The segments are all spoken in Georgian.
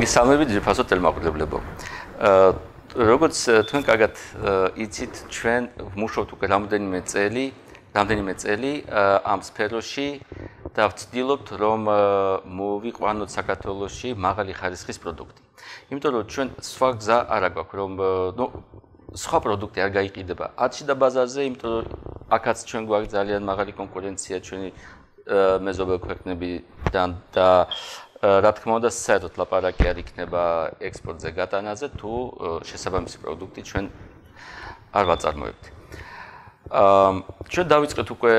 მოგესალმებით ძირფასო ტელემაყურებლებო. როგორც თქვენ კარგად იცით, ჩვენ ვმუშაობთ უკვე რამდენიმე წელი ამ სფეროში და ვცდილობთ რომ მოვიყვანოთ საქართველოში მაღალი ხარისხის პროდუქტი. იმიტომ რომ ჩვენ სხვა გზა არ აქვს რომ სხვა პროდუქტი არ გაიყიდება ათში და ბაზარზე, იმიტომ რომ აქაც ჩვენ გვაქვს ძალიან მაღალი კონკურენცია ჩვენი მეზობელ ქვეყნებიდან და რა თქმა უნდა, საერთოდ ლაპარაკი არ იქნება ექსპორტზე გატანაზე, თუ შესაბამისი პროდუქტი ჩვენ არ ვაწარმოებთ. ჩვენ დავიწყეთ უკვე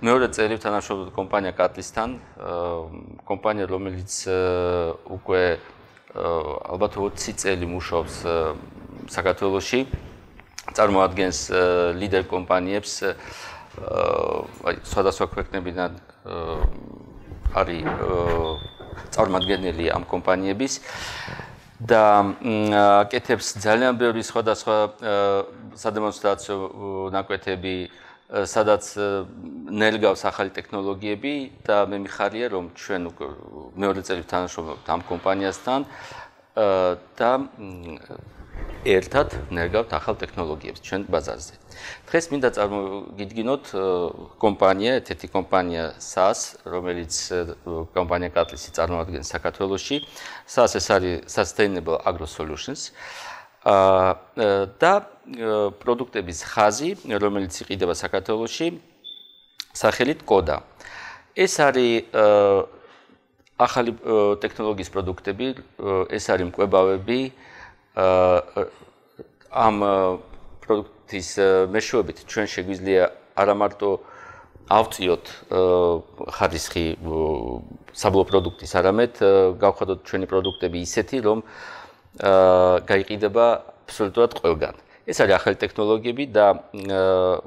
მეორე წელი თანამშრომლობთ კომპანია კატლისთან, კომპანია რომელიც უკვე ალბათ 20 წელი მუშაობს საქართველოში, წარმოადგენს ლიდერ კომპანიებს სხვადასხვა ქვეყნებიდან არის წარმომადგენელი ამ კომპანიების და აკეთებს ძალიან ბევრი სხვადასხვა სადემონსტრაციო ნაკვეთები, სადაც ნელგავს ახალი ტექნოლოგიები და მე მიხარია რომ ჩვენ მეორე წელი თანამშრომლობთ ამ კომპანიასთან და ერთად ნერგავთ ახალ ტექნოლოგიებს ჩვენ ბაზარზე. დღეს მინდა წარმოგიდგინოთ კომპანია, ერთ-ერთი კომპანია SAS, რომელიც კომპანია კატლისი წარმოადგენს საქართველოში. SAS ეს არის Sustainable Agro Solutions. და პროდუქტების ხაზი, რომელიც იყიდება საქართველოში, სახელით კოდა. ეს არის ახალი ტექნოლოგიის პროდუქტები, ეს არის მკვებავები ამ პროდუქტის მეშვეობით ჩვენ შეგვიძლია არა მარტო ავწიოთ ხარისხი საბოლოო პროდუქტის, არამედ გავხადოთ ჩვენი პროდუქტები ისეთი, რომ გაიყიდება აბსოლუტურად ყველგან. ეს არის ახალი ტექნოლოგიები და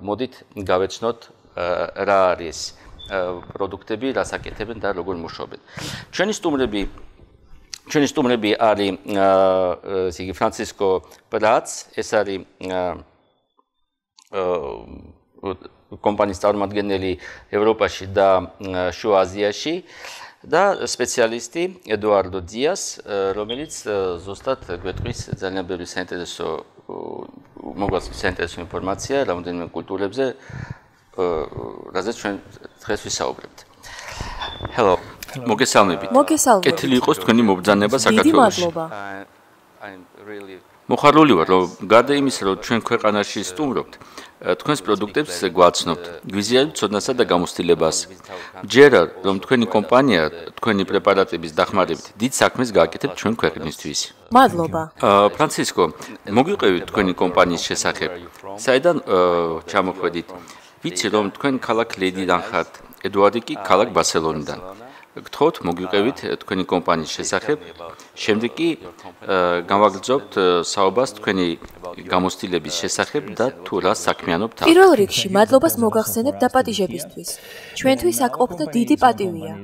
მოდით გავეცნოთ რა არის პროდუქტები, რას აკეთებენ და როგორ მუშაობენ. ჩვენი სტუმრები არის იგი ფრანცისკო პრაც, ეს არის კომპანიის წარმომადგენელი ევროპაში და შუა აზიაში და სპეციალისტი ედუარდო დიას, რომელიც ზუსტად გვეტყვის ძალიან ბევრი საინტერესო ინფორმაცია რამდენიმე კულტურებზე, რაზეც ჩვენ დღეს ვისაუბრებთ. Hello. მოგესალმებით. კეთილი იყოს თქვენი მობრძანება საქართველოში. მოხარული ვარ, რომ გარდა იმისა, რომ ჩვენ ქვეყანაში სტუმრობთ, თქვენს პროდუქტებს გვაცნობთ, გვიზიარებთ ცოდნასა და გამოცდილებას. ჯერა, რომ თქვენი კომპანია თქვენი პრეპარატების დახმარებით დიდ საქმეს გააკეთებთ ჩვენ ქვეყნისთვის. მადლობა. ფრანცისკო, მოგვიყვებით თქვენი კომპანიის შესახებ. საიდან ჩამოხვედით? ვიცი, რომ თქვენ ქალაქ ლედიდან ხართ, ედუარდი კი ქალაქ ბარსელონიდან. გთხოვთ მოგვიყვებით თქვენი კომპანიის შესახებ. შემდეგ კი გავაგრძობთ საუბარს თქვენი გამოცდილების შესახებ და თუ რა საქმიანობთ. პირველ რიგში მადლობას მოგახსენებ დაპატიჟებისთვის. ჩვენთვის აქ ყოფნა დიდი პატივია.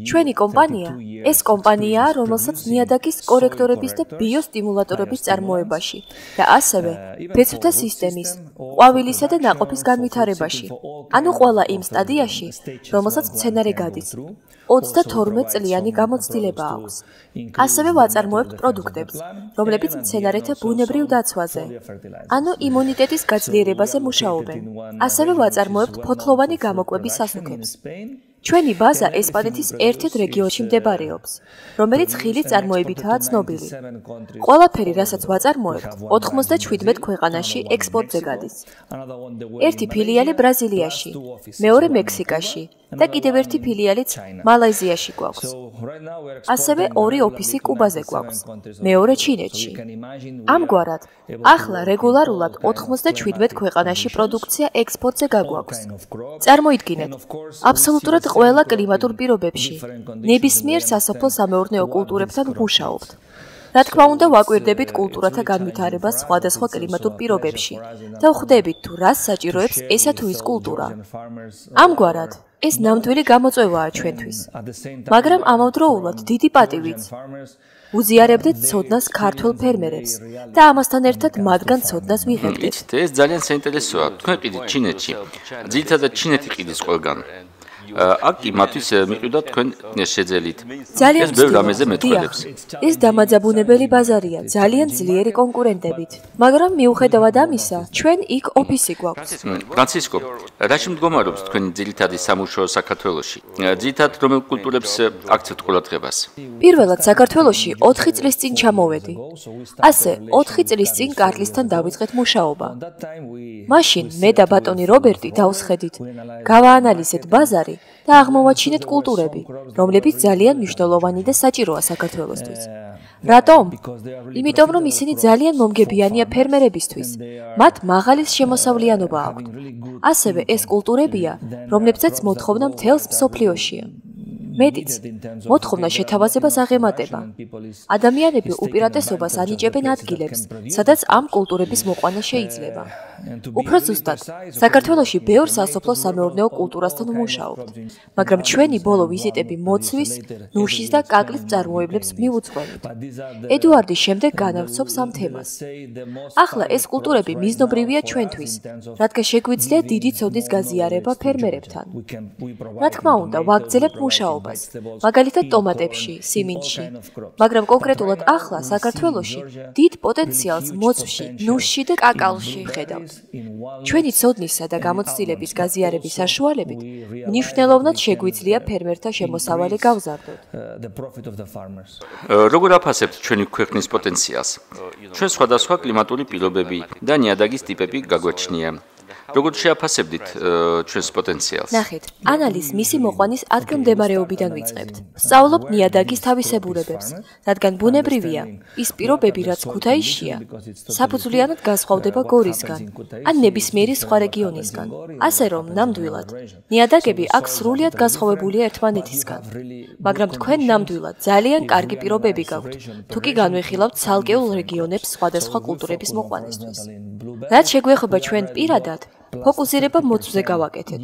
ჩვენი კომპანია ეს კომპანიაა, რომელსაც ნიადაგის კორექტორების და ბიოსტიმულატორების წარმოებაში და ასევე ბეწვთა სისტემის, ყვავილისა და ნაყოფის განვითარებაში. ანუ ყველა იმ სტადიაში, რომელსაც მცენარე გადის. 32 წლიანი გამოცდილება აქვს. ასევე ვაწარმოებთ პროდუქტებს, რომლებიც მცენარეთა ბუნებრივ დაცვაზე, ანუ იმუნიტეტის გაძლიერებაზე მუშაობენ. ასევე ვაწარმოებთ ფოთლოვანი გამოკვების ასუქებს. ჩვენი ბაზა ესპანეთის ერთ-ერთ რეგიონში მდებარეობს, რომელიც ხილის წარმოებითაა ცნობილი. ყველაფერი, რასაც ვაწარმოებთ, 97 ქვეყანაში ექსპორტზე გადის. ერთი ფილიალი ბრაზილიაში, მეორე მექსიკაში და კიდევ ერთი ფილიალიც მალაიზიაში გვაქვს. ასევე ორი ოფისი კუბაზე გვაქვს, მეორე ჩინეთში. ამგვარად, ახლა რეგულარულად 97 ქვეყანაში პროდუქცია ექსპორტზე გაგვაქვს. წარმოიდგინეთ, აბსოლუტურად ყველა კლიმატურ პირობებში ნებისმიერ სასოფლო-სამეურნეო კულტურებთან ვმუშაობთ. რა თქმა უნდა, ვაკვირდებით კულტურათა განვითარებას სხვადასხვა კლიმატურ პირობებში და ვხვდებით თუ რას საჭიროებს ესა თუ ის კულტურა. ამგვარად, ეს ნამდვილი გამოწვევაა ჩვენთვის. მაგრამ ამავდროულად დიდი პატივით უზიარებდეთ ცოდნას ქართველ ფერმერებს და ამასთან ერთად მათგან ცოდნას ვიღებდით. ეს ძალიან საინტერესოა. თქვენ ყიდით ჩინეთში. ძირითადად ჩინეთი ყიდის ყველგან. აქ კი მათთვის მიყიდვა თქვენ შეძელით. ძალიან ეს ბევრ რამეზე მეტყველებს. ეს დამაძაბუნებელი ბაზარია, ძალიან ძლიერი კონკურენტებით. მაგრამ მიუხედავად ამისა, ჩვენ იქ ოფისი გვაქვს. ფრანცისკო, რაში მდგომარეობს თქვენი ძირითადი სამუშაო საქართველოში? ძირითადად რომელ კულტურებს აქცევთ ყურადღებას? პირველად საქართველოში 4 წლის წინ ჩამოვედი. ასე 4 წლის წინ კარლისთან დავიწყეთ მუშაობა. მაშინ მე და ბატონი რობერტი დავსხედით, გავაანალიზეთ ბაზარი და აღმოვაჩინეთ კულტურები, რომლებიც ძალიან მნიშვნელოვანი და საჭიროა საქართველოსთვის. რატომ? იმიტომ რომ ისინი ძალიან მომგებიანია ფერმერებისთვის. მათ მაღალი შემოსავლიანობა აქვთ. ასევე ეს კულტურებია, რომლებზეც მოთხოვნა მთელს მსოფლიოშია. მეტიც, მოთხოვნა შეთავაზებას აღემატება. ადამიანები უპირატესობას ანიჭებენ ადგილებს, სადაც ამ კულტურების მოყვანა შეიძლება. უფრო ზუსტად, საქართველოში ბევრ სასოფლო-სამეურნეო კულტურასთან ვმუშაობთ, მაგრამ ჩვენი ბოლო ვიზიტები მოცვის, ნუშის და კაკლის მწარმოებლებს მივუძღვენით. ედუარდის შემდეგ განავრცობს ამ თემას. ახლა ეს კულტურები მიზნობრივია ჩვენთვის, რადგან შეგვიძლია დიდი ცოდნის გაზიარება ფერმერებთან. რა თქმა უნდა, ვაგრძელებთ მუშაობას. მაგალითად ტომატებში, სიმინდში, მაგრამ კონკრეტულად ახლა საქართველოში დიდ პოტენციალს მოცვში, ნუშში და კაკალში ხედავთ. ჩვენი ცოდნისა და გამოცდილების გაზიარების საშუალებით მნიშვნელოვნად შეგვიძლია ფერმერთა შემოსავალი გავზარდოთ. როგორ აფასებთ ჩვენი ქვეყნის პოტენციალს? ჩვენ სხვადასხვა კლიმატური პირობები და ნიადაგის ტიპები გაგვაჩნია. როგორ შეაფასებდით ჩვენს პოტენციალს? ნახეთ, ანალიზს მისი მოყვანის ადგილმდებარეობიდან ვიწყებთ. ვსწავლობთ ნიადაგის თავისებურებებს, რადგან ბუნებრივია, ის პირობები, რაც ქუთაისშია, საფუძვლიანად განსხვავდება გორისგან, ან ნებისმიერი სხვა რეგიონისგან. ასე რომ, ნამდვილად, ნიადაგები აქ სრულიად განსხვავებულია ერთმანეთისგან. მაგრამ თქვენ ნამდვილად ძალიან კარგი პირობები გაქვთ, თუ კი განვიხილავთ ცალკეულ რეგიონებს სხვადასხვა კულტურების მოყვანისთვის. რაც შეგვეხება ჩვენ პირადად, ფოკუსირება მოცვზე გავაკეთეთ.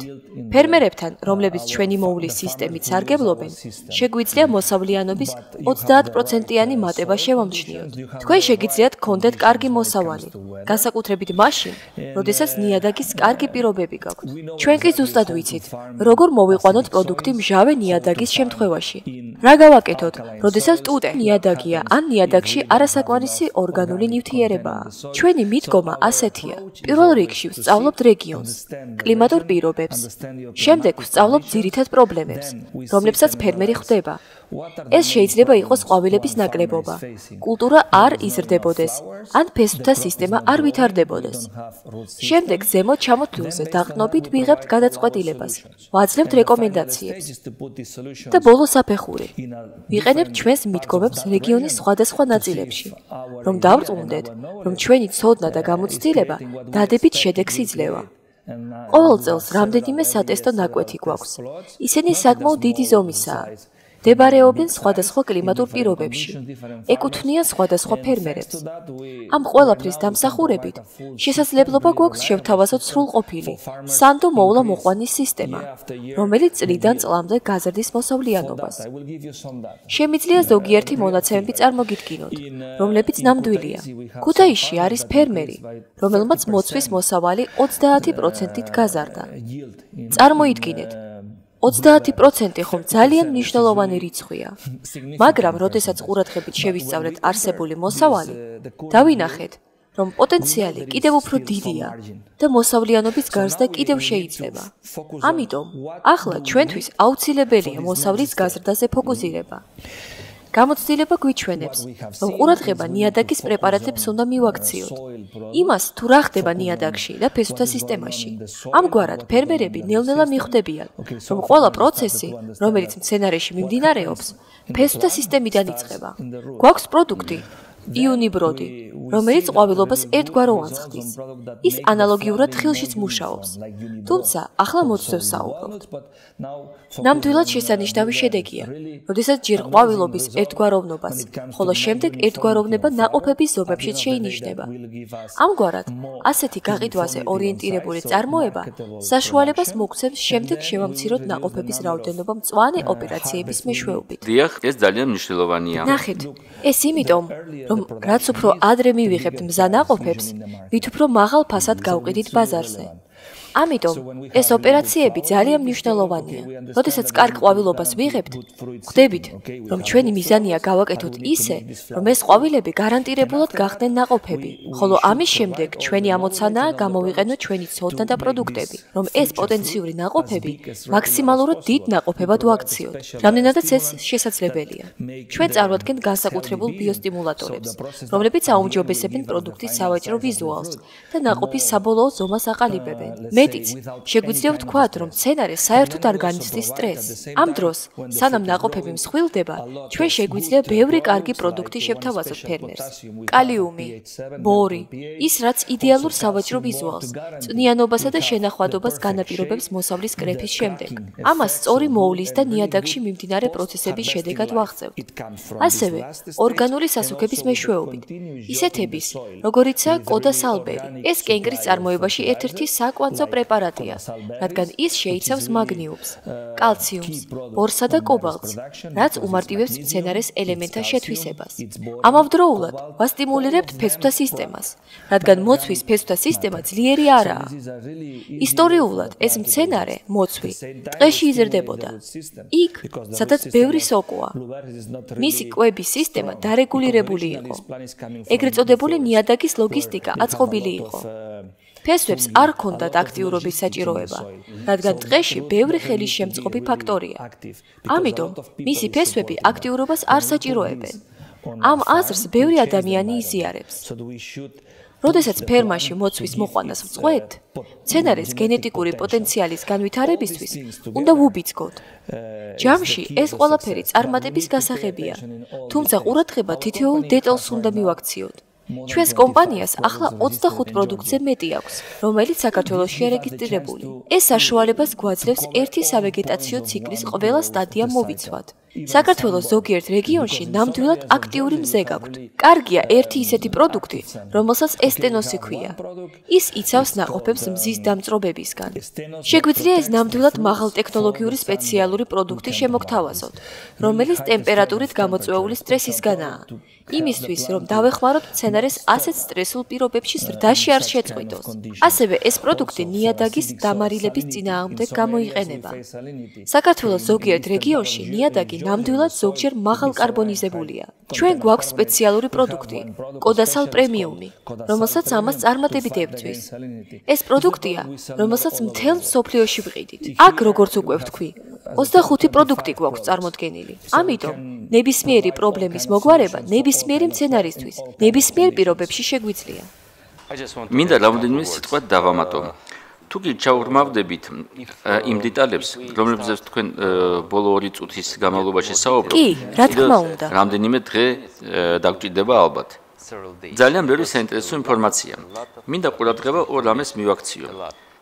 ფერმერებთან, რომლებიც ჩვენი მოულის სისტემით სარგებლობენ, შეგვიძლია მოსავლიანობის 30%-იანი მატება შევამჩნიოთ. თქვენ შეგიძლიათ გქონდეთ კარგი მოსავალი, განსაკუთრებით მაშინ, როდესაც ნიადაგის კარგი პირობები გაქვთ. ჩვენ კი ზუსტად ვიცით, როგორ მოვიყვანოთ პროდუქტი მჟავე ნიადაგის შემთხვევაში. რა გავაკეთოთ, როდესაც ტუტე ნიადაგია ან ნიადაგში არასაკმარისი ორგანული ნივთიერებაა. ჩვენი მიდგომა ასეთია. პირველ რიგში ვსწავლობთ რეგიონს, კლიმატურ პირობებს. შემდეგ ვსწავლობთ ძირითად პრობლემებს, რომლებსაც ფერმერი ხვდება. ეს შეიძლება იყოს ყვავილების ნაკლებობა, კულტურა არ იზრდებოდეს, ან ფესვთა სისტემა არ ვითარდებოდეს. შემდეგ ზემოთ ჩამოთვლილზე დაყრდნობით ვიღებთ გადაწყვეტილებას, ვაძლევთ რეკომენდაციებს. და ბოლო საფეხური. ვიყენებთ ჩვენს მიდგომებს რეგიონის სხვადასხვა ნაწილებში, რომ დავწუნდეთ, რომ ჩვენი ცოდნა და გამოცდილება დადებით შედეგს იძლევა. ყოველ წელს რამდენიმე სატესტო ნაკვეთი გვაქვს. ისინი საკმაოდ დიდი ზომისაა. მდებარეობენ სხვადასხვა კლიმატურ პირობებში, ეკუთვნიან სხვადასხვა ფერმერებს. ამ ყველაფრის დამსახურებით შესაძლებლობა გვაქვს შევთავაზოთ სრულყოფილი, სანდო მოვლა მოყვანის სისტემა, რომელიც წლიდან წლამდე გაზრდის მოსავლიანობას. შემიძლია ზოგიერთი მონაცემები წარმოგიდგინოთ, რომლებიც ნამდვილია. ქუთაისში არის ფერმერი, რომელმაც მოცვის მოსავალი 30%-ით გაზარდა. წარმოიდგინეთ, 30% ხომ ძალიან მნიშვნელოვანი რიცხვია. მაგრამ, როდესაც ყურადღებით შევისწავლეთ არსებული მოსავალი, დავინახეთ, რომ პოტენციალი კიდევ უფრო დიდია და მოსავლიანობის გარსდა კიდევ შეიძლება. ამიტომ, ახლა ჩვენთვის აუცილებელია მოსავლის გაზრდაზე ფოკუსირება. გამოცდილება გვიჩვენებს, რომ ყურადღება ნიადაგის პრეპარატებს უნდა მივაქციოთ. იმას, თუ რა ხდება ნიადაგში და ფესვთა სისტემაში. ამგვარად, ფერმერები ნელ-ნელა მიხვდებიან, რომ ყველა პროცესი, რომელიც მცენარეში მიმდინარეობს, ფესვთა სისტემიდან იწყება. გვაქვს პროდუქტი, იონიბროდი, რომელიც ყვავილობას ერთგვაროვანს ხდის. ის ანალოგიურად ხილშიც მუშაობს. თუმცა, ახლა მოცვებს ვსაუბრობთ. ნამდვილად შესანიშნავი შედეგია, როდესაც ჯერ ყვავილობის ერთგვაროვნობას, ხოლო შემდეგ ერთგვაროვნება ნაყოფების ზომებშიც შეინიშნება. ამგვარად, ასეთი გაყიდვაზე ორიენტირებული წარმოება საშუალებას მოგცემს შემდეგ შევამციროთ ნაყოფების რაოდენობა მწვანე ოპერაციების მეშვეობით. დიახ, ეს ძალიან მნიშვნელოვანია. ნახეთ, ეს იმიტომ, რომ რაც უფრო ადრე მივიღებთ მზა ნაყოფებს, ვით უფრო მაღალ ფასად გავყიდით ბაზარზე. ამიტომ ეს ოპერაციები ძალიან მნიშვნელოვანია. როდესაც კარგ ყვავილობას ვიღებთ, ხვდებით, რომ ჩვენი მიზანია გავაკეთოთ ისე, რომ ეს ყვავილები გარანტირებულად გახდნენ ნაყოფები, ხოლო ამის შემდეგ ჩვენი ამოცანაა გამოვიყენოთ ჩვენი ცოდნა და პროდუქტები, რომ ეს პოტენციური ნაყოფები მაქსიმალურად დიდ ნაყოფებად ვაქციოთ. რამდენადაც ეს შესაძლებელია. ჩვენ წარვადგენთ განსაკუთრებულ ბიოსტიმულატორებს, რომლებიც აუმჯობესებენ პროდუქტის სავაჭრო ვიზუალს და ნაყოფის საბოლოო ზომას აყალიბებენ. მეტიც, შეგვიძლია ვთქვათ, რომ მცენარე საერთოდ არ განიცდის სტრესს. ამ დროს, სანამ ნაყოფები მსხვილდება, ჩვენ შეგვიძლია ბევრი კარგი პროდუქტი შევთავაზოთ ფერმერს. კალიუმი, ბორი, ის რაც იდეალურ სავაჭრო ვიზუალს, წვნიანობასა და შენახვადობას განაპირობებს მოსავლის კრეფის შემდეგ. ამას სწორი მოვლის და ნიადაგში მიმდინარე პროცესების შედეგად ვაღწევთ. ასევე, ორგანული სასუქების მეშვეობით, ისეთების, როგორიცაა კოდა სალბერი. ეს კენკრის წარმოებაში ერთ-ერთი საკვანძო პრეპარატია, რადგან ის შეიცავს მაგნიუმს, კალციუმს, ბორსა და კობალტს, რაც უმარტივებს მცენარეს ელემენტთა შეთვისებას. ამავდროულად, ვასტიმულირებთ ფესვთა სისტემას, რადგან მოცვის ფესვთა სისტემა ძლიერი არაა. ისტორიულად, ეს მცენარე, მოცვი, ტყეში იზრდებოდა. იქ, სადაც ბევრი სოკოა. მისი კვების სისტემა დარეგულირებული იყო. ეგრეთ წოდებული ნიადაგის ლოგისტიკა აწყობილი იყო. ფესვებს არ ჰქონდათ აქტიურობის საჭიროება, რადგან ტყეში ბევრი ხელისშემწყობი ფაქტორია. ამიტომ, მისი ფესვები აქტიურობას არ საჭიროებენ. ამ აზრს ბევრი ადამიანი იზიარებს. როდესაც ფერმაში მოცვის მოყვანას ვწყვეტ, მცენარეს გენეტიკური პოტენციალის განვითარებისთვის უნდა ვუბიძგოთ. ჯამში ეს ყველაფერი წარმატების გასაღებია, თუმცა ყურადღება თითოეულ დეტალს უნდა მივაქციოთ. ჩვენს კომპანიას ახლა 25 პროდუქტზე მეტი აქვს, რომელიც საქართველოშია რეგისტრირებული. ეს საშუალებას გვაძლევს ერთი სავეგეტაციო ციკლის ყველა სტადია მოვიცვათ. საქართველოს ზოგიერთ რეგიონში ნამდვილად აქტიური მზე გაქვთ. კარგია ერთი ისეთი პროდუქტი, რომელსაც ესტენოსი ჰქვია. ის იცავს ნაყოფებს მზის დამწრობებისგან. შეგვიძლია ეს ნამდვილად მაღალტექნოლოგიური სპეციალური პროდუქტი შემოგთავაზოთ, რომელიც ტემპერატურით გამოწვეული სტრესისგანაა. იმისთვის, რომ დავეხმაროთ მცენარეს ასეთ სტრესულ პირობებში ზრდაში არ შეწყვიტოს. ასევე ეს პროდუქტი ნიადაგის დამარილების წინააღმდეგ გამოიყენება. საქართველოს ზოგიერთ რეგიონში ნიადაგი ნამდვილად ზოგჯერ მაღალკარბონიზებულია. ჩვენ გვაქვს სპეციალური პროდუქტი, კოდასალ პრემიუმი, რომელსაც ამას წარმატებით ებრძვის. ეს პროდუქტია, რომელსაც მთელ მსოფლიოში ვყიდით. აქ, როგორც უკვე ვთქვი, 25 პროდუქტი გვაქვს წარმოდგენილი. ამიტომ, ნებისმიერი პრობლემის მოგვარება ნებისმიერი მცენარისთვის, ნებისმიერ პირობებში შეგვიძლია. მინდა რამოდენიმე სიტყვა დავამატო. თუ კი ჩაუღრმავდებით იმ დეტალებს, რომლებზეც თქვენ ბოლო 2 წუთის განმავლობაში საუბრობთ, კი, რა თქმა უნდა. რამდენიმე დღე დაგჭირდება ალბათ. ძალიან ბევრი საინტერესო ინფორმაცია. მინდა ყურადღება ორ რამეს მივაქციო.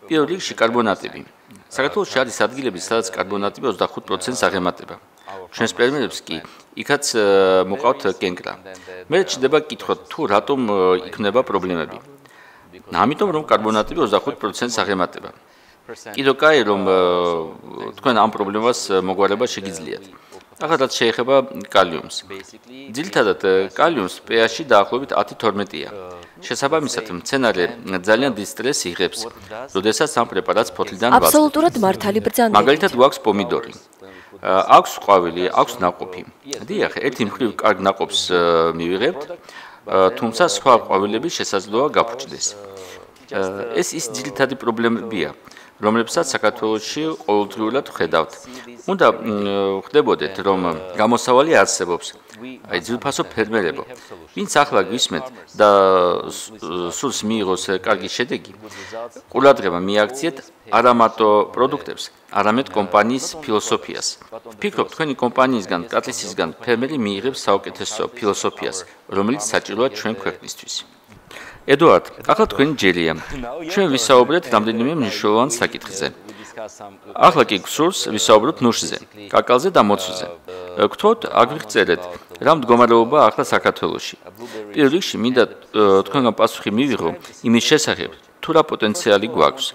პირველ რიგში კარბონატები. საქართველოში არის ადგილები, სადაც კარბონატები 25%-ს აღემატება. ჩვენს ფერმერებს კი იქაც მოყავთ კენკრა. მე ჩნდება კითხვა, თუ რატომ იქნება პრობლემები. ამიტომ რომ კარბონატები 25%-ს აღემატება. კიდევ კაი რომ თქვენ ამ პრობლემას მოგვარება შეგიძლიათ. ახლა რაც შეეხება კალიუმს. ძირითადად კალიუმს pH-ში დაახლოებით 10-12-ია. შესაბამისად, მცენარე ძალიან დიდ სტრესს იღებს, როდესაც ამ პრეპარატს ფოთლიდან ვაწყობთ. აბსოლუტურად მართალი ბრძანებით. მაგალითად, გვაქვს პომიდორი. აქვს ყვავილი, აქვს ნაყოფი. დიახ, ერთი მხრივ კარგ ნაყოფს მივიღებთ, თუმცა სხვა ყვავილები შესაძლოა გაფუჭდეს. ეს ის ძირითადი პრობლემებია, რომლებსაც საქართველოში ყოველდღიურად ვხედავთ. უნდა ხვდებოდეთ, რომ გამოსავალი არსებობს. აი ძვირფასო ფერმერებო, ვინც ახლა გვისმენთ და სულს მიიღოს კარგი შედეგი, ყურადღება მიაქციეთ არა მარტო პროდუქტებს, არამედ კომპანიის ფილოსოფიას. ვფიქრობ, თქვენი კომპანიისგან, კატლისისგან ფერმერი მიიღებს საუკეთესო ფილოსოფიას, რომელიც საჭიროა ჩვენ ქვეყნისთვის. ედუარდ, ახლა თქვენი ჯერია. ჩვენ ვისაუბრეთ რამდენიმე მნიშვნელოვან საკითხზე. ახლა კი გსურს ვისაუბროთ ნუშზე, კაკალზე და მოცვზე. გთხოვთ, აგვიღწერეთ, რა მდგომარეობა ახლა საქართველოში. პირველ რიგში მინდა თქვენგან პასუხი მივიღო იმის შესახებ, თუ რა პოტენციალი გვაქვს.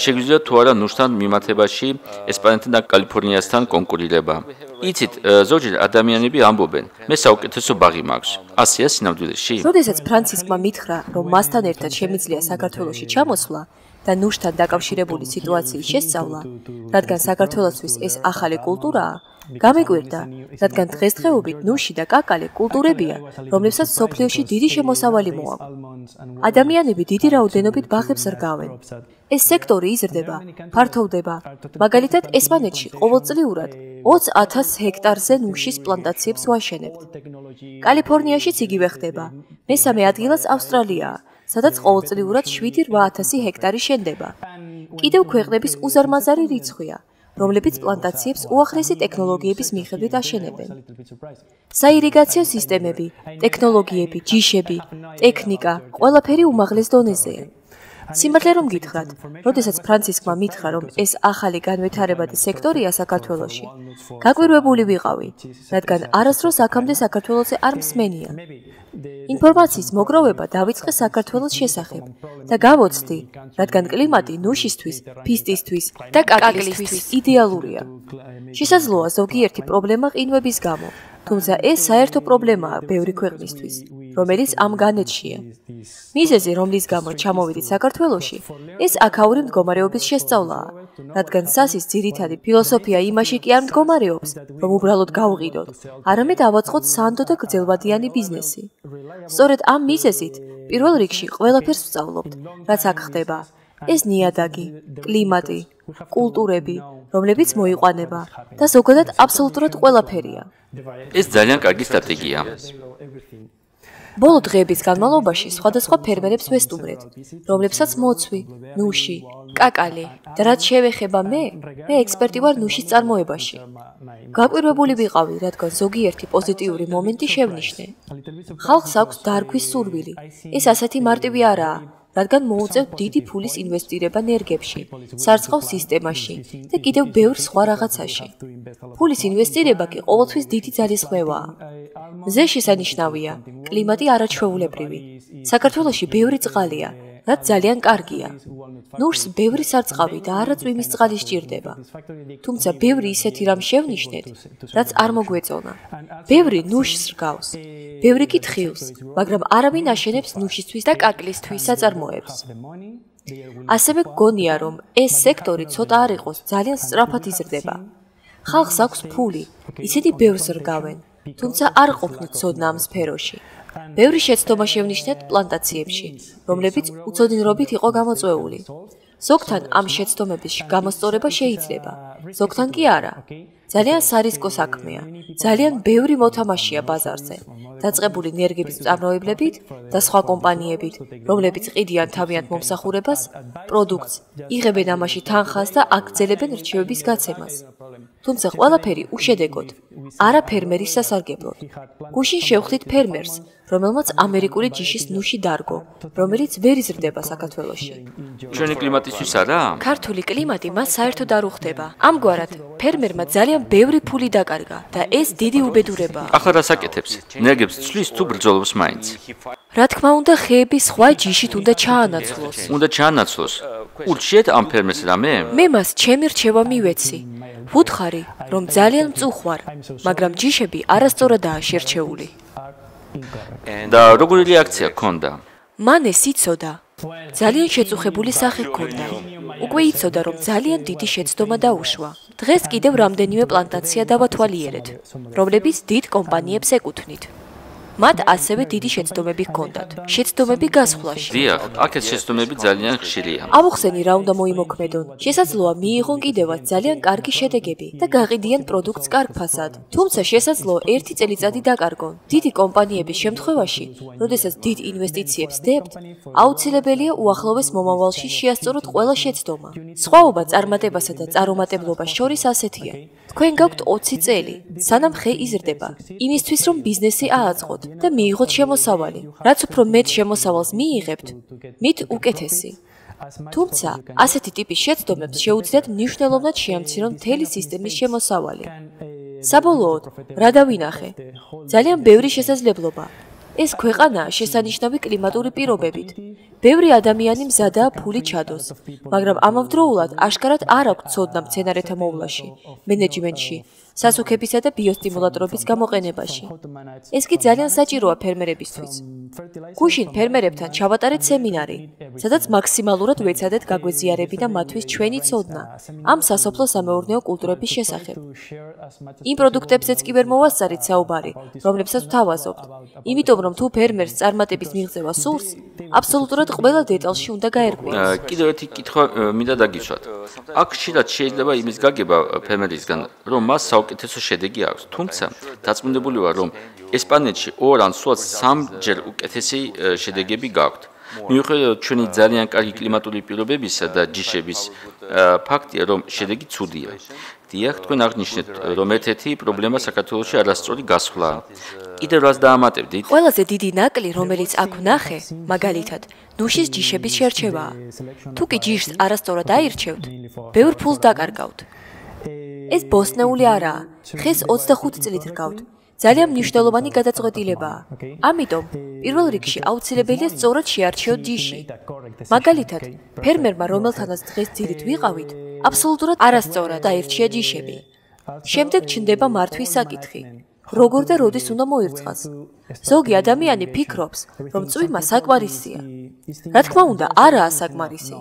შეგვიძლია თუ არა ნუშთან მიმართებაში ესპანეთთან და კალიფორნიასთან კონკურირება. იცით, ზოგჯერ ადამიანები ამბობენ, მე საუკეთესო ბაღი მაქვს. ასეა სინამდვილეში? როდესაც ფრანცისკმა მითხრა, რომ მასთან ერთად შემიძლია საქართველოში ჩამოსვლა, და ნუშთან დაკავშირებული სიტუაციის შესწავლა, რადგან საქართველოსთვის ეს ახალი კულტურაა, გამიკვირდა, რადგან დღესდღეობით ნუში და კაკალე კულტურებია, რომლებსაც სოფლიოში დიდი შემოსავალი მოაქვს. ადამიანები დიდი რაოდენობით ბაღებს რგავენ. ეს სექტორი იზრდება, ფართოვდება. მაგალითად, ესპანეთში ყოველწლიურად 20,000 ჰექტარზე ნუშის პლანტაციებს ვაშენებთ. კალიფორნიაშიც იგივე ხდება. მესამე ადგილას ავსტრალიაა, სადაც ყოველწლიურად 7-8,000 ჰექტარი შენდება. კიდევ ქვეყნების უზარმაზარი რიცხვია, რომლებიც პლანტაციებს უახლესი ტექნოლოგიების მიხედვით აშენებენ. საირიგაციო სისტემები, ტექნოლოგიები, ჯიშები, ტექნიკა, ყველაფერი უმაღლეს დონეზეა. სიმართლე რომ გითხრათ, როდესაც ფრანცისკმა მითხრა, რომ ეს ახალი განვითარებადი სექტორია საქართველოში, გაკვირვებული ვიყავი, რადგან არასდროს აქამდე საქართველოზე არ მსმენია. ინფორმაციის მოგროვება დავიწყე საქართველოს შესახებ და გავოცდი, რადგან კლიმატი ნუშისთვის, ფისტისთვის და კაკლისთვის იდეალურია. შესაძლოა ზოგიერთი პრობლემა ყინვების გამო, თუმცა ეს საერთო პრობლემაა ბევრი ქვეყნისთვის, რომელიც ამ განედშია. მიზეზი, რომლის გამო ჩამოვიდით საქართველოში, ეს აქაური მდგომარეობის შესწავლაა, რადგან სასის ძირითადი ფილოსოფია იმაში კი არ მდგომარეობს, რომ უბრალოდ გავყიდოთ, არამედ ავაწყოთ სანდო და გრძელვადიანი ბიზნესი. სწორედ ამ მიზეზით პირველ რიგში ყველაფერს ვსწავლობთ, რაც აქ ხდება. ეს ნიადაგი, კლიმატი, კულტურები, რომლებიც მოიყვანება და ზოგადად აბსოლუტურად ყველაფერია. ეს ძალიან კარგი სტრატეგია. ბოლო დღეების განმავლობაში სხვადასხვა ფერმერებს ვესტუმრეთ, რომლებსაც მოცვი, ნუში, კაკალე და რაც შევეხება მე ექსპერტი ვარ ნუშის წარმოებაში. გაკვირვებული ვიყავი, რადგან ზოგიერთი პოზიტიური მომენტი შევნიშნე. ხალხს აქვს დარგვის სურვილი. ეს ასეთი მარტივი არაა, რადგან მოუწევთ დიდი ფულის ინვესტირება ნერგებში, სარწყავ სისტემაში და კიდევ ბევრ სხვა რაღაცაში. ფულის ინვესტირება კი ყოველთვის დიდი ძალისხმევაა. მზე შესანიშნავია, კლიმატი არაჩვეულებრივი. საქართველოში ბევრი წყალია, რაც ძალიან კარგია. ნუშს ბევრი სარწყავი და არაწვიმის წყალი სჭირდება. თუმცა ბევრი ისეთი რამ შევნიშნეთ, რაც არ მოგვეწონა. ბევრი ნუშს რგავს, ბევრი კი თხილს, მაგრამ არავინ აშენებს ნუშისთვის და კაკლისთვის საწარმოებს. ასევე გგონია, რომ ეს სექტორი ცოტა არ იყოს ძალიან სწრაფად იზრდება. ხალხს აქვს ფული, ისინი ბევრს რგავენ, თუმცა არ ყოფნით ცოდნა ამ სფეროში. ბევრი შეცდომა შევნიშნეთ პლანტაციებში, რომლებიც უცოდინრობით იყო გამოწვეული. ზოგთან ამ შეცდომების გამოსწორება შეიძლება, ზოგთან კი არა. ძალიან სარისკო საქმეა, ძალიან ბევრი მოთამაშეა ბაზარზე, დაწყებული ნერგების მწარმოებლებით და სხვა კომპანიებით, რომლებიც ყიდიან თავიანთ მომსახურებას, პროდუქტს, იღებენ ამაში თანხას და აგრძელებენ რჩევების გაცემას. თუმცა ყველაფერი უშედეგოდ, არა ფერმერის სასარგებლოდ. გუშინ შევხვდით ფერმერს, რომელმაც ამერიკული ჯიშის ნუში დარგო, რომელიც ვერ იზრდება საქართველოში. ჩვენი კლიმატისთვის არა? ქართული კლიმატი მას საერთოდ არ უხდება. ამგვარად, ფერმერმა ძალიან ბევრი ფული დაკარგა და ეს დიდი უბედურებაა. ახლა რას აკეთებს? ნერგებს ცვლის თუ ბრძოლობს მაინც? რა თქმა უნდა, ხეების სხვა ჯიშით უნდა ჩაანაცვლოს. უნდა ჩაანაცვლოს. ურჩიეთ ამ ფერმერს რამე? მე მას ჩემი რჩევა მივეცი. ვუთხარი, რომ ძალიან მწუხვარ, მაგრამ ჯიშები არასწორადაა შერჩეული. და როგორი რეაქცია ჰქონდა? მან ეს იცოდა. ძალიან შეწუხებული სახე ჰქონდა. უკვე იცოდა, რომ ძალიან დიდი შეცდომა დაუშვა. დღეს კიდევ რამდენიმე პლანტაცია დავათვალიერეთ, რომლებიც დიდ კომპანიებს ეკუთვნით. მათ ასევე დიდი შეცდომები ჰქონდათ. შეცდომები გასვლაში. დიახ, აქ ეს შეცდომები ძალიან ხშირია. ავუხსენი რა უნდა მოიმოქმედონ. შესაძლოა მიიღონ კიდევაც ძალიან კარგი შედეგები და გაყიდიან პროდუქტს კარგ ფასად. თუმცა შესაძლოა ერთი წელიწადი დაკარგონ. დიდი კომპანიების შემთხვევაში, როდესაც დიდ ინვესტიციებს დებთ, აუცილებელია უახლოვეს მომავალში შეასწოროთ ყველა შეცდომა. სხვაობა წარმატებასა და წარუმატებლობას შორის ასეთია. თქვენ გაქვთ 20 წელი, სანამ ხე იზრდება, იმისთვის რომ ბიზნესი ააწყოთ და მიიღოთ შემოსავალი. რაც უფრო მეტ შემოსავალს მიიღებთ, მით უკეთესი. თუმცა, ასეთი ტიპის შეცდომებს შეუძლიათ მნიშვნელოვნად შეამცირონ მთელი სისტემის შემოსავალი. საბოლოოდ, რა დავინახე? ძალიან ბევრი შესაძლებლობა. ეს ქვეყანაა შესანიშნავი კლიმატური პირობებით. ბევრი ადამიანი მზადაა ფული ჩადოს, მაგრამ ამავდროულად აშკარად არ აქვს ცოდნა მცენარეთა მოვლაში, მენეჯმენტში, სასუქებისა და ბიოსტიმულატორების გამოყენებაში. ეს კი ძალიან საჭიროა ფერმერებისთვის. გუშინ ფერმერებთან ჩავატარეთ სემინარი, სადაც მაქსიმალურად ვეცადეთ გაგვეზიარებინა მათთვის ჩვენი ცოდნა ამ სასოფლო-სამეურნეო კულტურების შესახებ. იმ პროდუქტებზეც კი ვერ მოვასწარით საუბარი, რომლებსაც ვთავაზობთ, იმიტომ რომ თუ ფერმერს წარმატების მიღწევა სურს, აბსოლუტურად ყველა დეტალში უნდა გაერკვიოს. კიდევ ერთი კითხვა მინდა დაგისვათ. აქ ხშირად შეიძლება იმის გაგება ფერმერისგან, რომ მას საუკეთესო შედეგი აქვს, თუმცა დაწმუნებული ვარ, რომ ესპანეთში 2 ან სულ 3-ჯერ უკეთესი შედეგები გაქვთ. მიუხედავად ჩვენი ძალიან კარგი კლიმატური პირობებისა და ჯიშების ფაქტია, რომ შედეგი ცუდია. დიახ, თქვენ აღნიშნეთ, რომ ერთ-ერთი პრობლემა საქართველოში არასწორი გასვლა. კიდევ რას დაამატებდით? ყველაზე დიდი ნაკლი, რომელიც აქ ვნახე, მაგალითად, ნუშის ჯიშების შერჩევაა. თუ კი ჯიშს არასწორად აირჩევთ, ბევრ ფულს დაკარგავთ. ეს ბოსტნეული არაა, ხეს 25 წლით რგავთ. ძალიან მნიშვნელოვანი გადაწყვეტილებაა. ამიტომ, პირველ რიგში აუცილებელია სწორად შეარჩიოთ ჯიში. მაგალითად, ფერმერმა, რომელთანაც დღეს ძირით ვიყავით, აბსოლუტურად არასწორად აირჩია ჯიშები. შემდეგ ჩნდება მართვის საკითხი. როგორ და როდის უნდა მოირწყას? ზოგი ადამიანი ფიქრობს, რომ წვიმა საკმარისია. რა თქმა უნდა, არაა საკმარისი.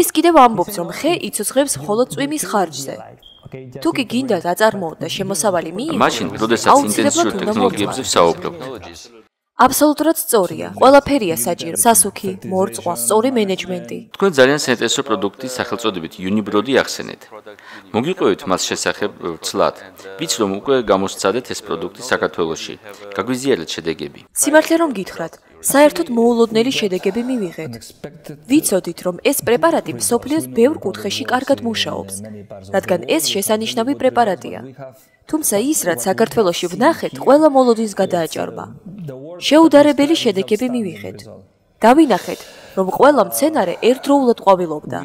ის კიდევ ამბობს, რომ ხე იცოცხლებს მხოლოდ წვიმის ხარჯზე. თუ კი გინდა დაწარმოოთ და შემოსავალი მიიღოთ, მაშინ, როდესაც ინტენსიურ ტექნოლოგიებზე ვსაუბრობთ. აბსოლუტურად სწორია. ყველაფერია საჭირო. სასუქი, მორწყვა, სწორი მენეჯმენტი. თქვენ ძალიან საინტერესო პროდუქტის სახელწოდებით Unibrody ახსენეთ. მოგიყვებით მას შესახებ ვცლად. ვიცი რომ უკვე გამოსცადეთ ეს პროდუქტი საქართველოში. გაგვიზიარეთ შედეგები. სიმართლე რომ გითხრათ, საერთოდ მოულოდნელი შედეგები მივიღეთ. ვიცოდით, რომ ეს პრეპარატი მსოფლიოს ბევრ კუთხეში კარგად მუშაობს, რადგან ეს შესანიშნავი პრეპარატია. თუმცა ის, რაც საქართველოში ვნახეთ, ყველა მოლოდინს გადააჭარბა. შეუდარებელი შედეგები მივიღეთ. დავინახეთ, რომ ყველა მცენარე ერთდროულად ყვავილობდა.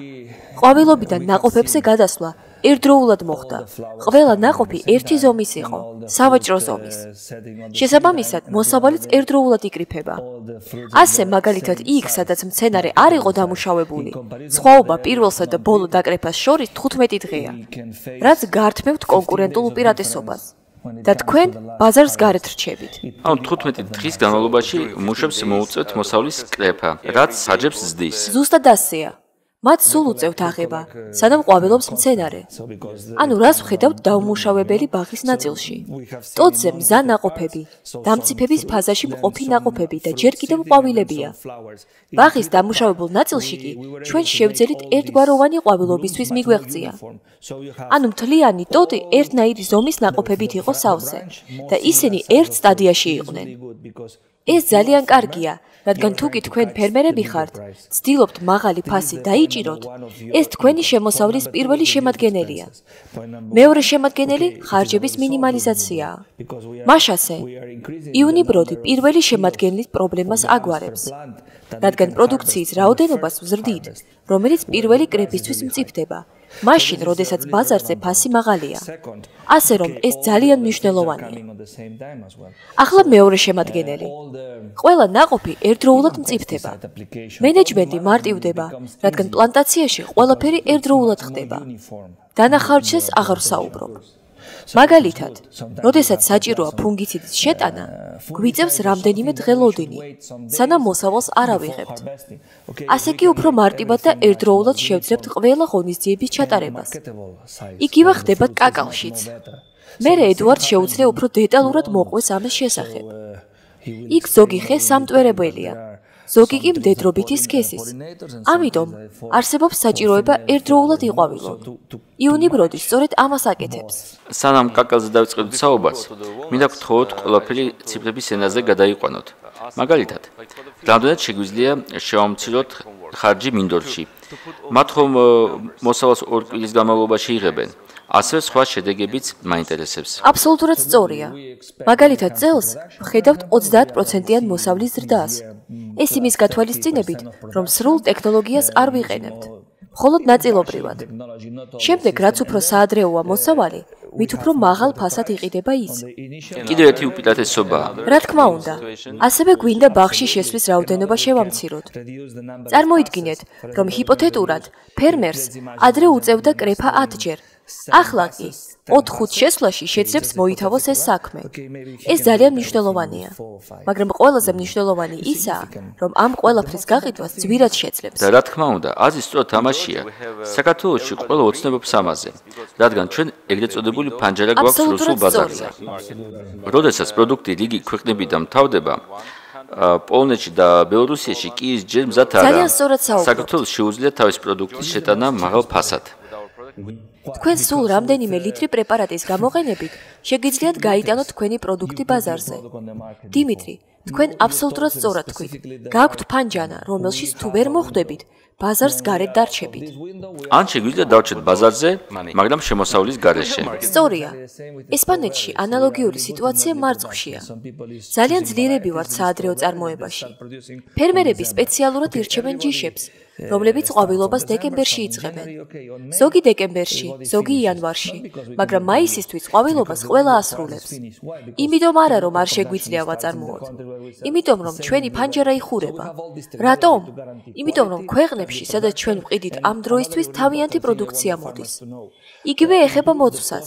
ყვავილობიდან ნაყოფებზე გადასვლა ერთდროულად მოხდა. ყველა ნაყოფი ერთი ზომის იყო, სავაჭრო ზომის. შესაბამისად, მოსავალიც ერთდროულად იკრიფება. ასე, მაგალითად, იქ, სადაც მცენარე არ იყო დამუშავებული, სხვაობა პირველსა და ბოლო დაკრეფას შორის 15 დღეა, რაც გართმევთ კონკურენტულ უპირატესობას. და თქვენ ბაზარს გარეთ რჩებით. ამ 15 დღის განმავლობაში მუშებს მოუწევთ მოსავლის კრეფა, რაც საჯებს ზდის. ზუსტად ასეა. მათ სულ უწევთ აღება, სანამ ყვავილობს მცენარე. ანუ რას ვხედავთ დაუმუშავებელი ბაღის ნაწილში? ტოტზე მზა ნაყოფები, დამწიფების ფაზაში მყოფი ნაყოფები და ჯერ კიდევ ყვავილებია. ბაღის დამუშავებულ ნაწილში კი ჩვენ შევძელით ერთგვაროვანი ყვავილობისთვის მიგვეღწია. ანუ მთლიანი ტოტი ერთნაირი ზომის ნაყოფებით იყო სავსე და ისინი ერთ სტადიაში იყვნენ. ეს ძალიან კარგია, რადგან თუ კი თქვენ ფერმერები ხართ, ცდილობთ მაღალი ფასი დაიჭიროთ, ეს თქვენი შემოსავლის პირველი შემადგენელია. მეორე შემადგენელი ხარჯების მინიმალიზაციაა. მაშასე, Unibrody პირველი შემადგენლის პრობლემას აგვარებს, რადგან პროდუქციის რაოდენობას ვზრდით, რომელიც პირველი კრეფისთვის მწიფდება. მაშინ, როდესაც ბაზარზე ფასი მაღალია. ასე რომ, ეს ძალიან მნიშვნელოვანია. ახლა მეორე შემადგენელი. ყველა ნაყოფი ერთდროულად მწიფდება. მენეჯმენტი მარტივდება, რადგან პლანტაციაში ყველაფერი ერთდროულად ხდება. დანახარჯეს აღარ ვსაუბრობ. მაგალითად, როდესაც საჭიროა ფუნგიციდის შეტანა, გვიწევს რამდენიმე დღელოდინი, სანამ მოსავალს არ ავიღებთ. ასე კი უფრო მარტივად და ერთდროულად შევძლებთ ყველა ღონისძიების ჩატარებას. იგივე ხდება კაკალშიც. მერე ედუარდ შეუძლია უფრო დეტალურად მოყვეს ამის შესახებ. იქ ზოგი ხე სამტვერებელია. ზოგი კი მდედრობითი სქესის. ამიტომ არსებობს საჭიროება ერთდროულად იყვავილოთ. Unibrody სწორედ ამას აკეთებს. სანამ კაკალზე დავიწყებთ საუბარს, მინდა გთხოვოთ ყველაფერი ციფრების ენაზე გადაიყვანოთ. მაგალითად, რამდენად შეგვიძლია შევამციროთ ხარჯი მინდორში. მათ ხომ მოსავალს 2 კვირის განმავლობაში იღებენ. ასევე სხვა შედეგებიც მაინტერესებს. აბსოლუტურად სწორია. მაგალითად, წელს ვხედავთ 30%-იან მოსავლის ზრდას. ეს იმის გათვალისწინებით, რომ სრულ ტექნოლოგიას არ ვიყენებთ, მხოლოდ ნაწილობრივად. შემდეგ, რაც უფრო საადრეოა მოსავალი, მით უფრო მაღალ ფასად იყიდება ის. კიდევ ერთი უპირატესობაა. რა თქმა უნდა, ასევე გვინდა ბაღში შესვლის რაოდენობა შევამციროთ. წარმოიდგინეთ, რომ ჰიპოთეტურად ფერმერს ადრე უწევდა კრეფა 10-ჯერ, ახლა კი 4-5 შესვლაში შეძლებს მოითავოს ეს საქმე. ეს ძალიან მნიშვნელოვანია. მაგრამ ყველაზე მნიშვნელოვანი ისაა, რომ ამ ყველაფრის გაყიდვას ძვირად შეძლებს. და რა თქმა უნდა, აზრი სწორ თამაშია. საქართველოში ყველა ოცნებობს ამაზე, რადგან ჩვენ ეგრეთ წოდებული ფანჯარა გვაქვს რუსულ ბაზარზე. როდესაც პროდუქტი რიგი ქვეყნებიდან მთავრდება, პოლონეთში და ბელორუსიაში კი ის ჯერ მზად არა. ძალიან სწორად საუბრობთ. საქართველოს შეუძლია თავის პროდუქტის შეტანა მაღალ ფასად. თქვენ სულ რამდენიმე ლიტრი პრეპარატის გამოყენებით შეგიძლიათ გაიტანოთ თქვენი პროდუქტი ბაზარზე. დიმიტრი, თქვენ აბსოლუტურად სწორად თქვით. გაქვთ ფანჯანა, რომელშიც თუ ვერ მოხვდებით, ბაზარს გარეთ დარჩებით. ან შეგვიძლია დავჭერთ ბაზარზე, მაგრამ შემოსავლის გარეშე. სწორია. ესპანეთში ანალოგიური სიტუაცია მარწყვშია. ძალიან ძლიერები ვართ საადრეო წარმოებაში. ფერმერები სპეციალურად ირჩევენ ჯიშებს, რომლებიც ყვავილობას დეკემბერში იწყებენ. ზოგი დეკემბერში, ზოგი იანვარში, მაგრამ მაისისთვის ყვავილობას ყველა ასრულებს. იმიტომ არა, რომ არ შეგვიძლია ვაწარმოოთ. იმიტომ რომ ჩვენი ფანჯარა იხურება. რატომ? იმიტომ რომ ქვეყნებში, სადაც ჩვენ ვყიდით ამ დროისთვის თავიანთი პროდუქცია მოდის. იგივე ეხება მოცვსაც.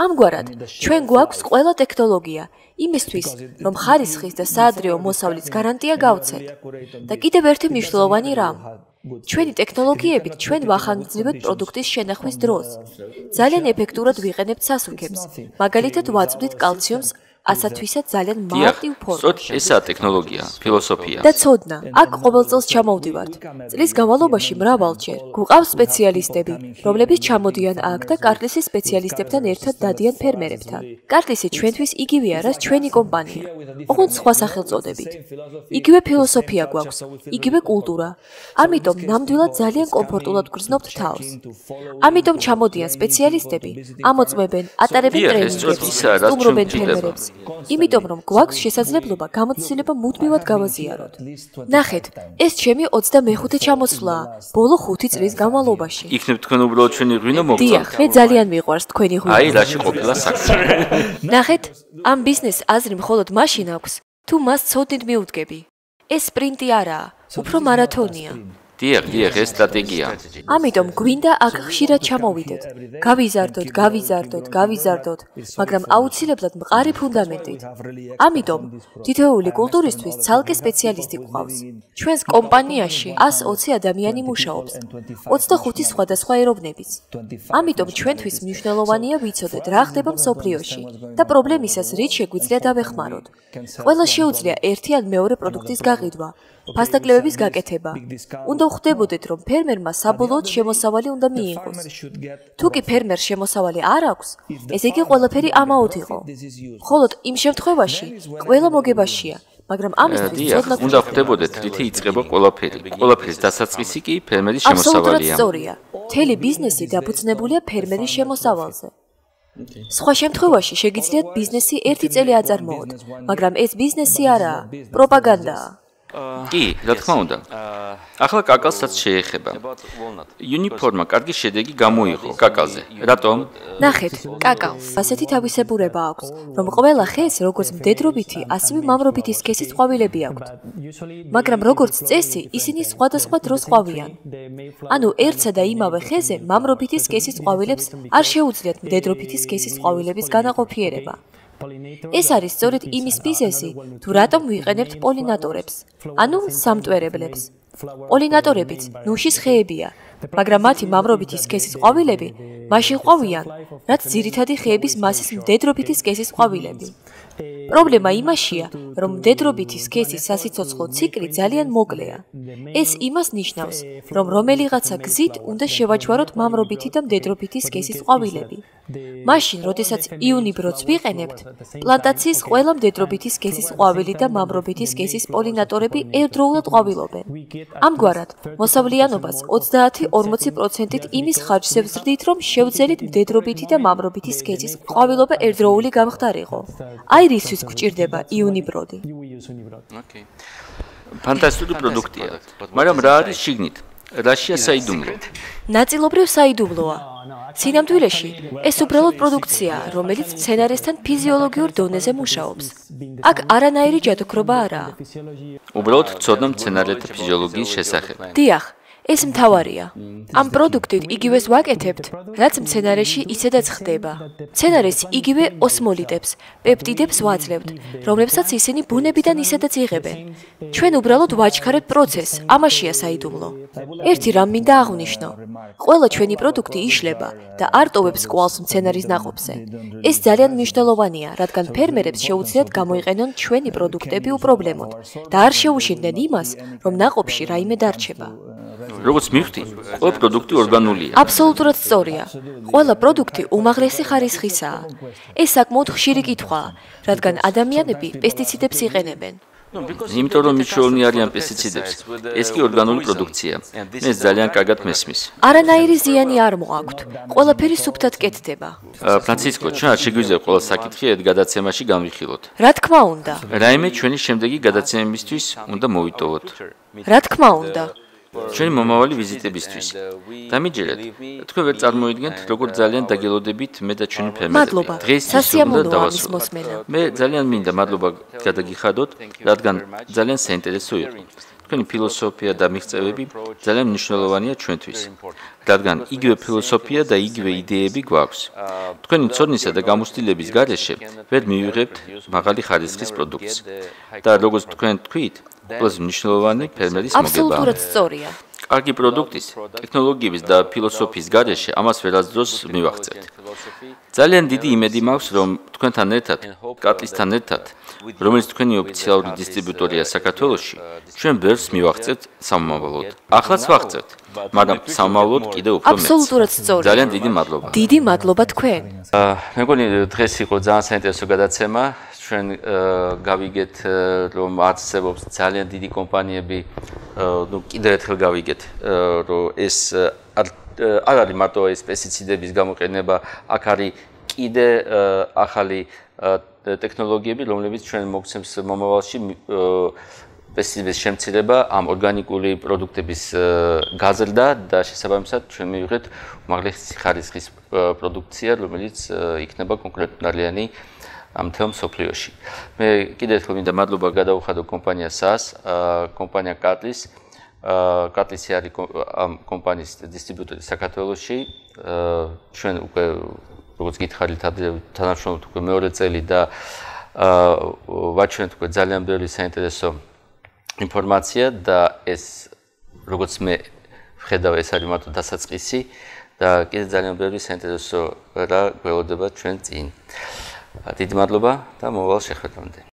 ამგვარად, ჩვენ გვაქვს ყველა ტექნოლოგია იმისთვის, რომ ხარისხის და საადრეო მოსავლის გარანტია გავცეთ. და კიდევ ერთი მნიშვნელოვანი რამ. ჩვენი ტექნოლოგიებით ჩვენ ვახანგრძლივებთ პროდუქტის შენახვის დროს. ძალიან ეფექტურად ვიყენებთ სასუქებს. მაგალითად, ვაწვდით კალციუმს ასათვისად ძალიან მარტივ ფორმაში. ესაა ტექნოლოგია, ფილოსოფია. და ცოდნა, აქ ყოველ წელს ჩამოვდივართ. წლის განმავლობაში მრავალჯერ გვყავს სპეციალისტები, რომლებიც ჩამოდიან აქ და კარლისის სპეციალისტებთან ერთად დადიან ფერმერებთან. კარლისი ჩვენთვის იგივეა, რაც ჩვენი კომპანია. ოღონდ სხვა სახელწოდებით. იგივე ფილოსოფია გვაქვს, იგივე კულტურა. ამიტომ ნამდვილად ძალიან კომფორტულად გრძნობთ თავს. ამიტომ ჩამოდიან სპეციალისტები, ამოწმებენ, ატარებენ ტრენინგებს, სტუმრობენ ფერმერებს. იმიტომ რომ გვაქვს შესაძლებლობა გამოცდილება მუდმივად გავაზიაროთ. ნახეთ, ეს ჩემი 25-ე ჩამოსვლაა ბოლო 5 წლის განმავლობაში. იქნებ თქვენ უბრალოდ ჩვენი ღვინო მოგწონთ. დიახ, მე ძალიან მიყვარს თქვენი ღვინო. აი, რაში ყოფილა საქმე. ნახეთ, ამ ბიზნესს აზრი მხოლოდ მაშინ აქვს, თუ მას ცოდნით მიუდგები. ეს სპრინტი არაა, უფრო მარათონია. დიახ, ეს სტრატეგია. ამიტომ გვინდა აქ ხშირად ჩამოვიდეთ. გავიზარდოთ, მაგრამ აუცილებლად მყარი ფუნდამენტით. ამიტომ თითოეული კულტურისთვის ცალკე სპეციალისტი გვყავს. ჩვენს კომპანიაში 120 ადამიანი მუშაობს, 25 სხვადასხვა ეროვნების. ამიტომ ჩვენთვის მნიშვნელოვანია ვიცოდეთ, რა ხდება მსოფლიოში და პრობლემისას რით შეგვიძლია დავეხმაროთ. ყველა შეუძლია ერთი ან მეორე პროდუქტის გაყიდვა. ფასდაკლებების გაკეთება. უნდა ხვდებოდეთ, რომ ფერმერმა საბოლოოდ შემოსავალი უნდა მიიღოს. თუ კი ფერმერს შემოსავალი არ აქვს, ესე იგი ყველაფერი ამაოდ იყო. მხოლოდ იმ შემთხვევაში ყველა მოგებაშია, მაგრამ ამისთვის ცოდნა უნდა ხვდებოდეთ, რითი იწყება ყველაფერი. ყველაფრის დასაწყისი კი ფერმერის შემოსავალია. სწორია. მთელი ბიზნესი დაფუძნებულია ფერმერის შემოსავალზე. სხვა შემთხვევაში შეგიძლიათ ბიზნესი 1 წელი აწარმოოთ, მაგრამ ეს ბიზნესი არაა, პროპაგანდაა. კი, რა თქმა უნდა. ახლა კაკალსაც შეეხება. იუნიფორმა კარგი შედეგი გამოიღო კაკალზე. რატომ? ნახეთ, კაკალს ასეთი თავისებურება აქვს, რომ ყველა ხეს როგორც მდედრობითი, ასევე მამრობითი სქესის ყვავილები აქვთ. მაგრამ როგორც წესი, ისინი სხვადასხვა დროს ყვავიან. ანუ ერთსა და იმავე ხეზე მამრობითი სქესის ყვავილებს არ შეუძლიათ მდედრობითი სქესის ყვავილების განაყოფიერება. ეს არის სწორედ იმის მიზეზი, თუ რატომ ვიყენებთ პოლინატორებს, ანუ სამტვერებლებს. პოლინატორებიც ნუშის ხეებია, მაგრამ მათი მამრობითი სქესის ყვავილები მაშინ ყვავიან, რაც ძირითადი ხეების მასის მდედრობითი სქესის ყვავილები. პრობლემა იმაშია, რომ მდედრობითი სქესის სასიცოცხლო ციკლი ძალიან მოკლეა. ეს იმას ნიშნავს, რომ რომელიღაცა გზით უნდა შევაჯვაროთ მამრობითი და მდედრობითი სქესის ყვავილები. მაშინ, როდესაც იუნიბროც ვიყენებთ, პლანტაციის ყველა მდედრობითი სქესის ყვავილი და მამრობითი სქესის პოლინატორები ერთდროულად ყვავილობენ. ამგვარად, მოსავლიანობას 30-40%-ით იმის ხარჯზე ვზრდით, რომ შევძელით მდედრობითი და მამრობითი სქესის ყვავილობა ერთდროული გამხდარიყო. აი რისთვის გვჭირდება იუნიბროდი. ოკეი. ფანტასტიკური პროდუქტია. მაგრამ რა არის შიგნით? რაშია საიდუმლო? ნაწილობრივ საიდუმლოა. სინამდვილეში, ეს უბრალოდ პროდუქციაა, რომელიც მცენარესთან ფიზიოლოგიურ დონეზე მუშაობს. აქ არანაირი ჯადოქრობა არაა. უბრალოდ ცოდნა მცენარეთა ფიზიოლოგიის შესახებ. დიახ, ეს მთავარია. ამ პროდუქტით იგივეს ვაკეთებთ, რაც მცენარეში ისედაც ხდება. მცენარეს იგივე ოსმოლიდებს, პეპტიდებს ვაძლევთ, რომლებსაც ისინი ბუნებიდან ისედაც იღებენ. ჩვენ უბრალოდ ვაჩქარებთ პროცესს, ამაშია საიდუმლო. ერთი რამ მინდა აღვნიშნო. ყველა ჩვენი პროდუქტი იშლება და არ ტოვებს კვალს მცენარის ნაყოფზე. ეს ძალიან მნიშვნელოვანია, რადგან ფერმერებს შეუძლიათ გამოიყენონ ჩვენი პროდუქტები უპრობლემოდ და არ შეუშინდნენ იმას, რომ ნაყოფში რაიმე დარჩება. როგორც მივხვდი, ყველა პროდუქტი ორგანულია. აბსოლუტურად სწორია. ყველა პროდუქტი უმაღლესი ხარისხისაა. ეს საკმაოდ ხშირი კითხვაა, რადგან ადამიანები პესტიციდებს იყენებენ. იმიტომ რომ მიშოვნი არიან პესტიციდებს, ეს კი ორგანული პროდუქცია. მე ძალიან კარგად მესმის. არანაირი ზიანი არ მოაქვთ. ყველაფერი სუფთად კეთდება. ფრანცისკო, ჩვენ არ შეგვიძლია ყველა საკითხი ერთ გადაცემაში განვიხილოთ. რა თქმა უნდა. რაიმე ჩვენი შემდეგი გადაცემებისთვის უნდა მოვიტოვოთ. რა თქმა უნდა. ჩვენი მომავალი ვიზიტებისთვის. დამიჯერეთ, თქვენ ვერ წარმოიდგენთ, როგორ ძალიან დაგელოდებით მე და ჩვენი ფერმერები. მადლობა. სასიამოვნოა ამის მოსმენა. მე ძალიან მინდა მადლობა გადაგიხადოთ, რადგან ძალიან საინტერესო იყო. თქვენი ფილოსოფია და მიღწევები ძალიან მნიშვნელოვანია ჩვენთვის, რადგან იგივე ფილოსოფია და იგივე იდეები გვაქვს. თქვენი ცოდნისა და გამოცდილების გარეშე ვერ მივიღებთ მაღალი ხარისხის პროდუქტს. და როგორც თქვენ თქვით, ყველაზე მნიშვნელოვანი ფერმერის მოგება. აბსოლუტურად სწორია. კარგი პროდუქტის, ტექნოლოგიების და ფილოსოფიის გარეშე ამას ვერასდროს მივახცევთ. ძალიან დიდი იმედი მაქვს, რომ თქვენთან ერთად, კატლისთან ერთად, რომელიც თქვენი ოფიციალური დისტრიბუტორია საქართველოში, ჩვენ ბევრს მივახცევთ სამომავლოდ. ახლაც ვახცევთ, მაგრამ სამომავლოდ კიდევ უფრო მეტს. აბსოლუტურად სწორია. ძალიან დიდი მადლობა. დიდი მადლობა თქვენ. მეგონი დღეს იყო ძალიან საინტერესო გადაცემა. ჩვენ გავიგეთ, რომ არსებობს ძალიან დიდი კომპანიები, კიდევ ერთხელ გავიგეთ, რომ ეს არ არის მარტო ეს პესტიციდების გამოყენება, აქ არის კიდე ახალი ტექნოლოგიები, რომლებიც ჩვენ მოგცემს მომავალში პესტიციდების შემცირება, ამ ორგანიკული პროდუქტების გაზრდა და შესაბამისად ჩვენ მივიღეთ უმაღლესი ხარისხის პროდუქცია, რომელიც იქნება კონკურენტუნარიანი ამ თელ მსოფლიოში. მე კიდევ ერთხელ მინდა მადლობა გადაუხადო კომპანია SAS, კომპანია კატლის. კატლისი არის ამ კომპანიის დისტრიბუტორი საქართველოში. ჩვენ უკვე როგორც გითხარით, თანამშრომლობთ უკვე მეორე წელი და ვაჩვენებთ უკვე ძალიან ბევრი საინტერესო ინფორმაცია და ეს როგორც მე ვხედავ, ეს არის მარტო დასაწყისი და კიდევ ძალიან ბევრი საინტერესო რა გველოდება ჩვენ წინ. დიდი მადლობა და მომავალ შეხვედრამდე.